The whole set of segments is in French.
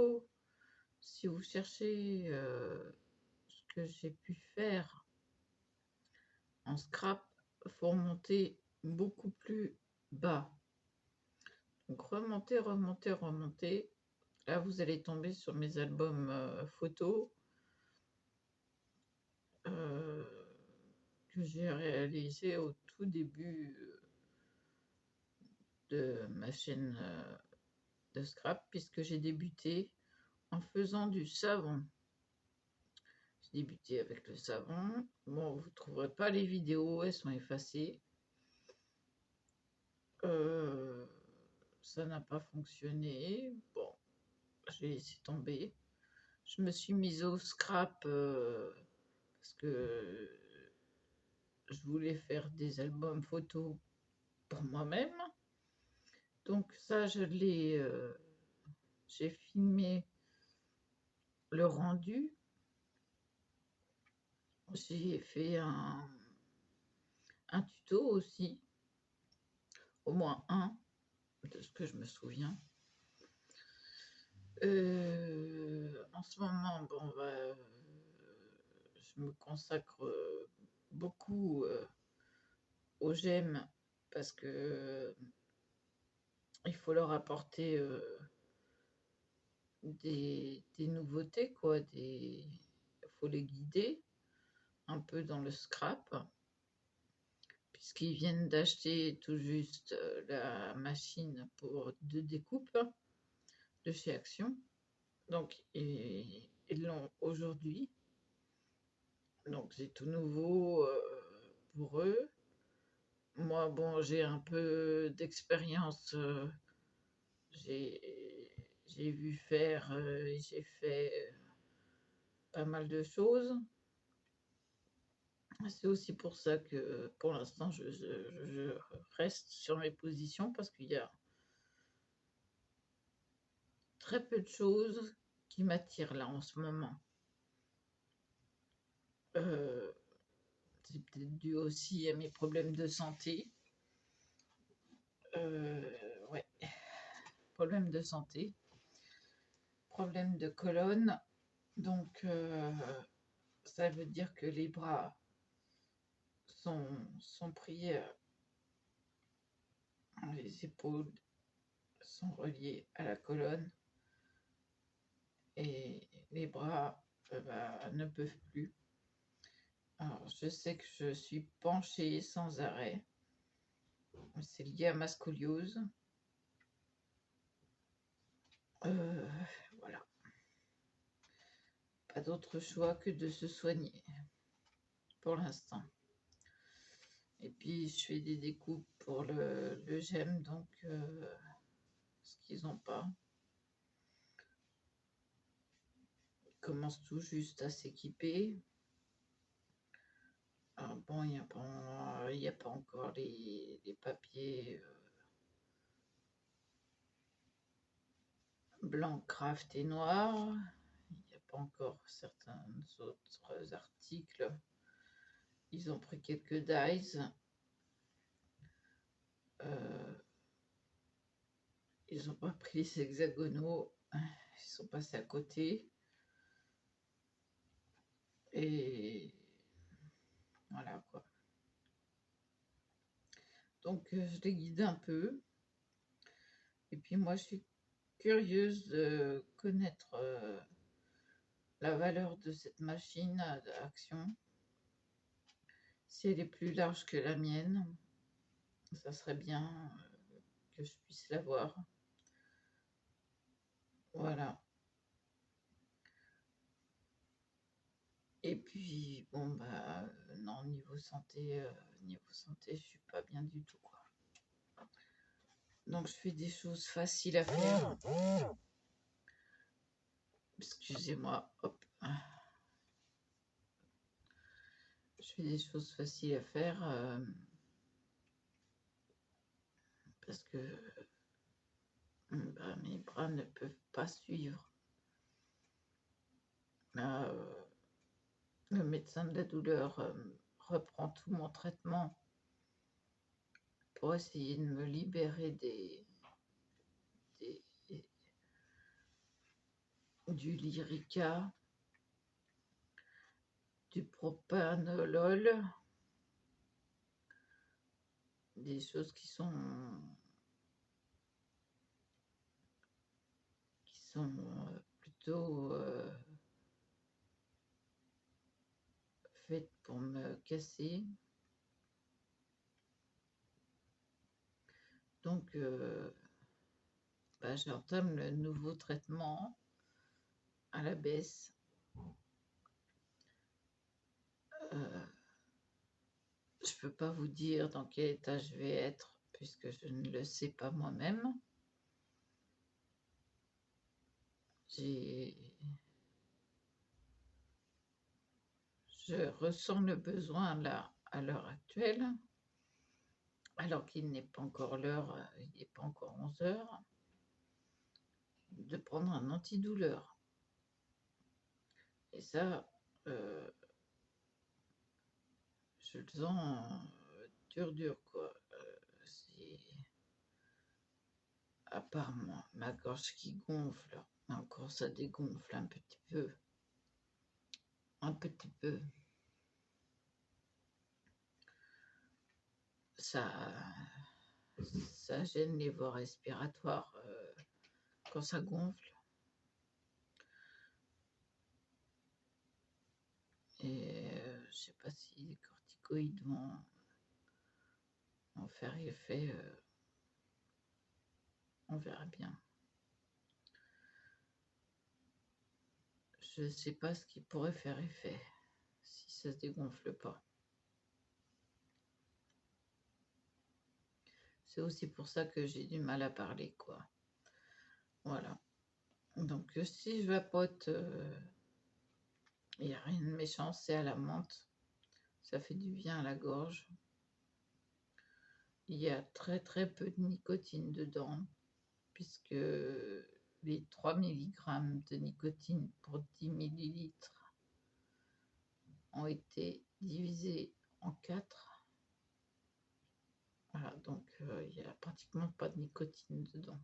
photos, si vous cherchez ce que j'ai pu faire en scrap, il faut remonter beaucoup plus bas. Donc remonter, remonter, remonter. Là, vous allez tomber sur mes albums photos euh, que j'ai réalisés au tout début de ma chaîne de scrap, puisque j'ai débuté en faisant du savon. J'ai débuté avec le savon. Bon, vous ne trouverez pas les vidéos, elles sont effacées. Ça n'a pas fonctionné. Bon, j'ai laissé tomber. Je me suis mise au scrap parce que je voulais faire des albums photos pour moi-même. Donc ça, j'ai filmé le rendu. J'ai fait un tuto aussi, au moins un, de ce que je me souviens. En ce moment, bon, je me consacre beaucoup aux gemmes parce que il faut leur apporter des nouveautés, quoi. Il faut les guider un peu dans le scrap, puisqu'ils viennent d'acheter tout juste la machine de découpe de chez Action. Donc, ils l'ont aujourd'hui. Donc, c'est tout nouveau pour eux. Moi, bon, j'ai un peu d'expérience. J'ai vu faire, j'ai fait pas mal de choses. C'est aussi pour ça que pour l'instant, je reste sur mes positions parce qu'il y a très peu de choses qui m'attirent là en ce moment. C'est peut-être dû aussi à mes problèmes de santé. Ouais, problème de santé, problème de colonne. Donc, ça veut dire que les bras sont pris, les épaules sont reliées à la colonne et les bras ne peuvent plus. Alors, je sais que je suis penchée sans arrêt. C'est lié à ma scoliose. Voilà. Pas d'autre choix que de se soigner pour l'instant. Et puis, je fais des découpes pour le gemme, donc ce qu'ils n'ont pas. Ils commencent tout juste à s'équiper. Alors bon, il n'y a pas encore les papiers blanc, craft et noir. Il n'y a pas encore certains autres articles. Ils ont pris quelques dies. Ils n'ont pas pris les hexagonaux. Ils sont passés à côté. Et voilà quoi. Donc je les guide un peu. Et puis moi je suis curieuse de connaître la valeur de cette machine à Action. Si elle est plus large que la mienne, ça serait bien que je puisse l'avoir. Voilà. Et puis bon non, niveau santé, je suis pas bien du tout quoi. Donc je fais des choses faciles à faire. Excusez-moi, hop. Je fais des choses faciles à faire parce que mes bras ne peuvent pas suivre. Là, le médecin de la douleur reprend tout mon traitement pour essayer de me libérer des du Lyrica, du propranolol, des choses qui sont plutôt faites pour me casser. Donc, j'entame le nouveau traitement à la baisse. Je peux pas vous dire dans quel état je vais être puisque je ne le sais pas moi-même. Je ressens le besoin là, à l'heure actuelle, alors qu'il n'est pas encore l'heure, il n'est pas encore 11 heures, de prendre un antidouleur. Et ça, je le sens dur, quoi. À part ma gorge qui gonfle, encore ça dégonfle un petit peu. Un petit peu. Ça gêne les voies respiratoires quand ça gonfle. Et je sais pas si les corticoïdes vont en faire effet. On verra bien. Je sais pas ce qui pourrait faire effet si ça se dégonfle pas. C'est aussi pour ça que j'ai du mal à parler, quoi. Voilà. Donc si je vapote, il n'y a rien de méchant, c'est à la menthe. Ça fait du bien à la gorge. Il y a très peu de nicotine dedans, puisque les 3 mg de nicotine pour 10 ml ont été divisés en 4. Voilà, donc il n'y a pratiquement pas de nicotine dedans.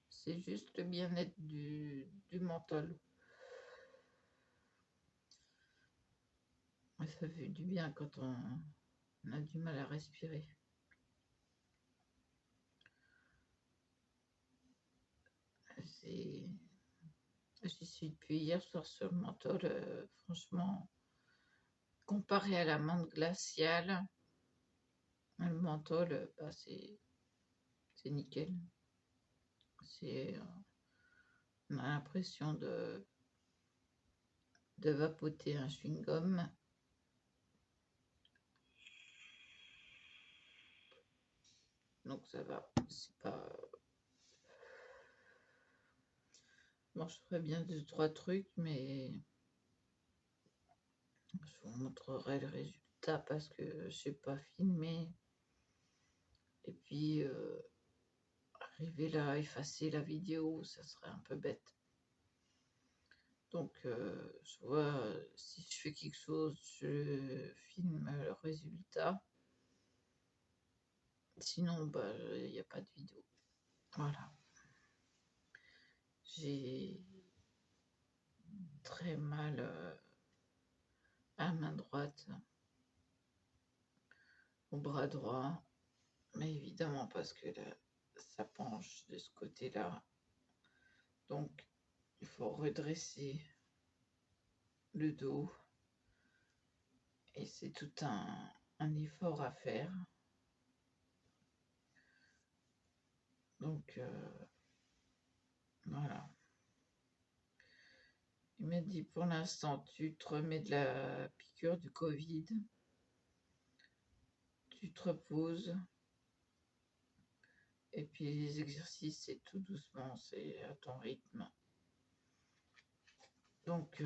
C'est juste le bien-être du menthol. Ça fait du bien quand on a du mal à respirer. J'y suis depuis hier soir sur le menthol. Franchement, comparé à la menthe glaciale, le menthol, c'est nickel. On a l'impression de vapoter un chewing-gum. Donc ça va, c'est pas... Bon, je ferais bien 2-3 trucs, mais je vous montrerai le résultat parce que je sais pas filmer. Et puis, arriver là, effacer la vidéo, ça serait un peu bête. Donc, je vois si je fais quelque chose, je filme le résultat. Sinon, il n'y a pas de vidéo. Voilà. J'ai très mal à la main droite, au bras droit, mais évidemment parce que là, ça penche de ce côté-là. Donc, il faut redresser le dos. Et c'est tout un effort à faire. Donc, voilà. Il m'a dit pour l'instant, tu te remets de la piqûre du Covid, tu te reposes, et puis les exercices, c'est tout doucement, c'est à ton rythme. Donc,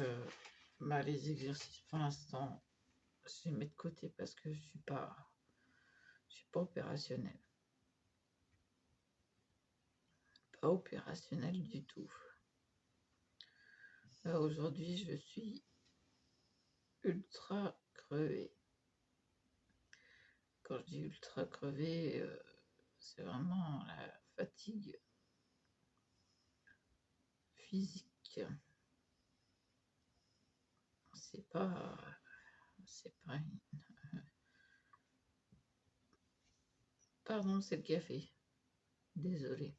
les exercices, pour l'instant, je les mets de côté parce que je suis pas opérationnelle. Pas opérationnelle du tout. Aujourd'hui, je suis ultra crevée. Quand je dis ultra crevée, c'est vraiment la fatigue physique. C'est pas pardon, c'est le café. Désolée.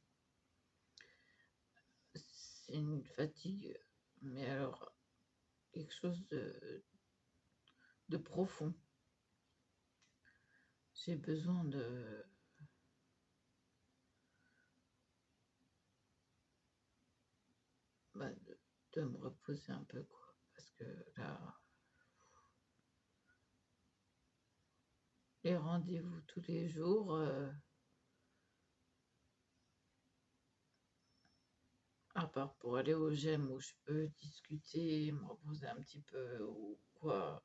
C'est une fatigue, mais alors quelque chose de profond. J'ai besoin bah, de me reposer un peu, quoi. Parce que là, les rendez-vous tous les jours, à part pour aller au gym où je peux discuter, me reposer un petit peu ou quoi,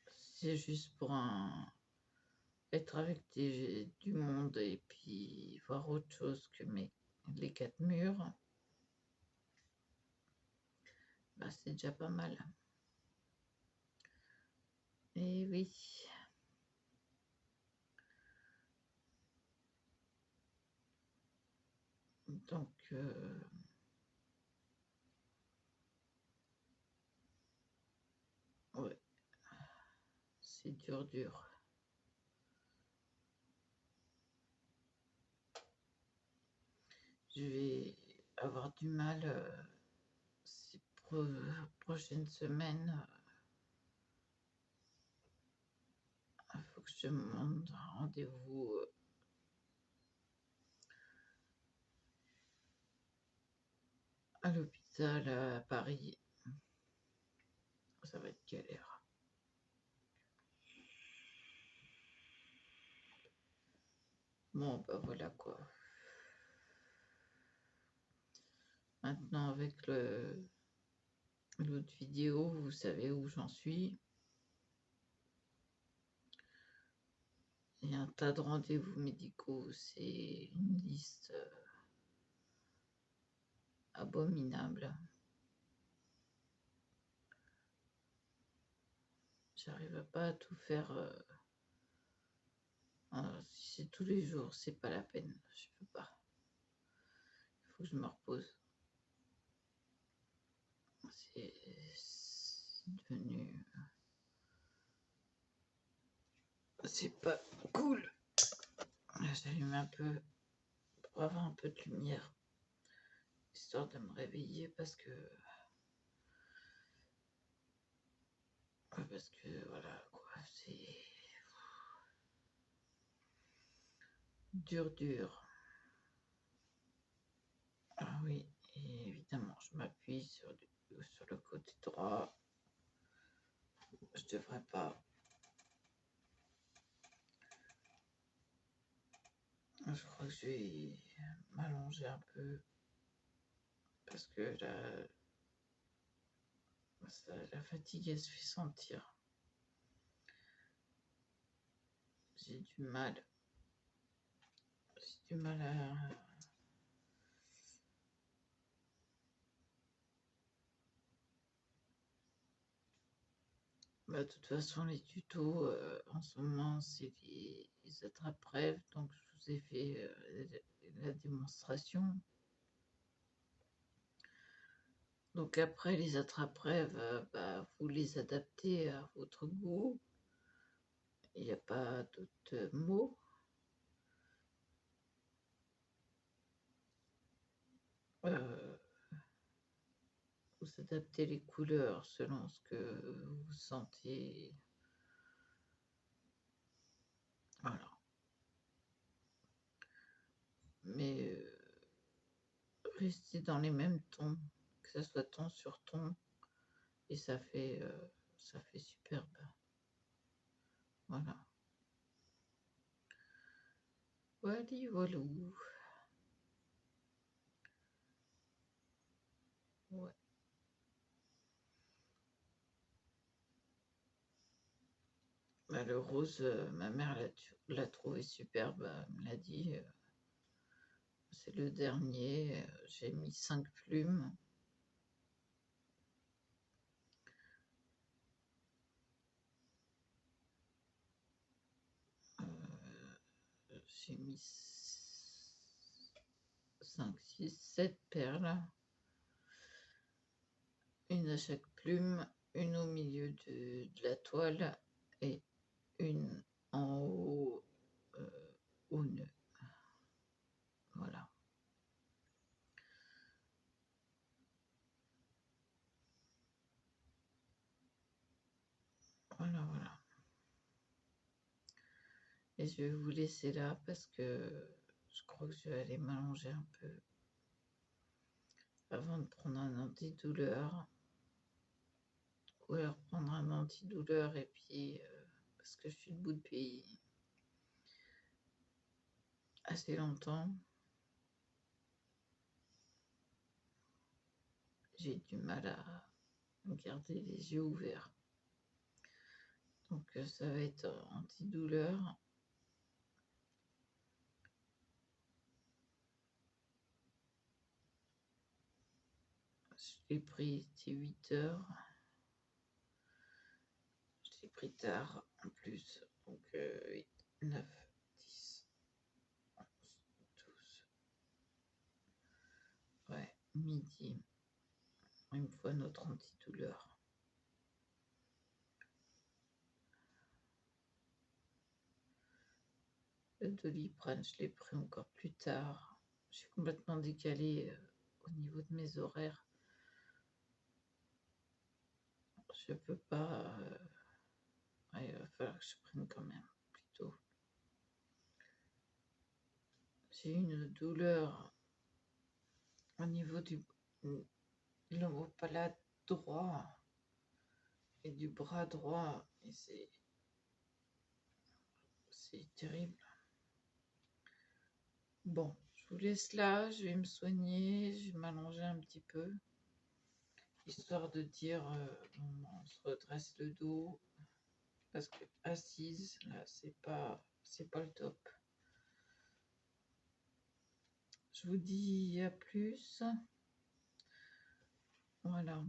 c'est juste pour être avec du monde et puis voir autre chose que les quatre murs, bah, c'est déjà pas mal. Et oui. Donc, ouais, c'est dur. Je vais avoir du mal ces prochaines semaines. Il faut que je demande un rendez-vous à l'hôpital à Paris. Ça va être galère. Bon, bah voilà quoi. Maintenant, avec l'autre vidéo, vous savez où j'en suis. Il y a un tas de rendez-vous médicaux. C'est une liste abominable. J'arrive pas à tout faire. Si c'est tous les jours, c'est pas la peine. Je peux pas. Il faut que je me repose. C'est devenu. C'est pas cool. J'allume un peu pour avoir un peu de lumière, histoire de me réveiller parce que voilà quoi, c'est dur. Ah oui, et évidemment, je m'appuie sur le côté droit. Je devrais pas. Je crois que je vais m'allonger un peu parce que la fatigue, elle se fait sentir. J'ai du mal à. Bah, de toute façon, les tutos, en ce moment, c'est les attrape-rêves. Donc, je vous ai fait la démonstration. Donc, après, les attrape-rêves, bah, vous les adaptez à votre goût. Il n'y a pas d'autres mots. Vous adaptez les couleurs selon ce que vous sentez. Voilà. Mais restez dans les mêmes tons, que ce soit ton sur ton, et ça fait superbe. Voilà. Voilà. Ouais. Bah, le rose, ma mère l'a trouvé superbe, elle me l'a dit. C'est le dernier, j'ai mis 5 plumes. j'ai mis 5, 6, 7 perles. Une à chaque plume, une au milieu de la toile et une en haut au nœud. Voilà. Voilà, voilà. Et je vais vous laisser là parce que je crois que je vais aller m'allonger un peu avant de prendre un antidouleur. Ou alors prendre un antidouleur et puis parce que je suis debout depuis assez longtemps. J'ai du mal à garder les yeux ouverts. Donc ça va être antidouleur. Je l'ai pris, c'était 8 heures. Je l'ai pris tard en plus. Donc 8, 9, 10, 11, 12. Ouais, midi. Il me faut notre antidouleur. Le Doliprane, je l'ai pris encore plus tard. Je suis complètement décalée au niveau de mes horaires. Je peux pas. Il va falloir que je prenne quand même plutôt. J'ai une douleur au niveau du l'omoplate droit et du bras droit et c'est terrible. Bon, je vous laisse là, je vais me soigner, je vais m'allonger un petit peu, histoire de dire, on se redresse le dos, parce que assise, là, c'est pas le top. Je vous dis à plus. Voilà.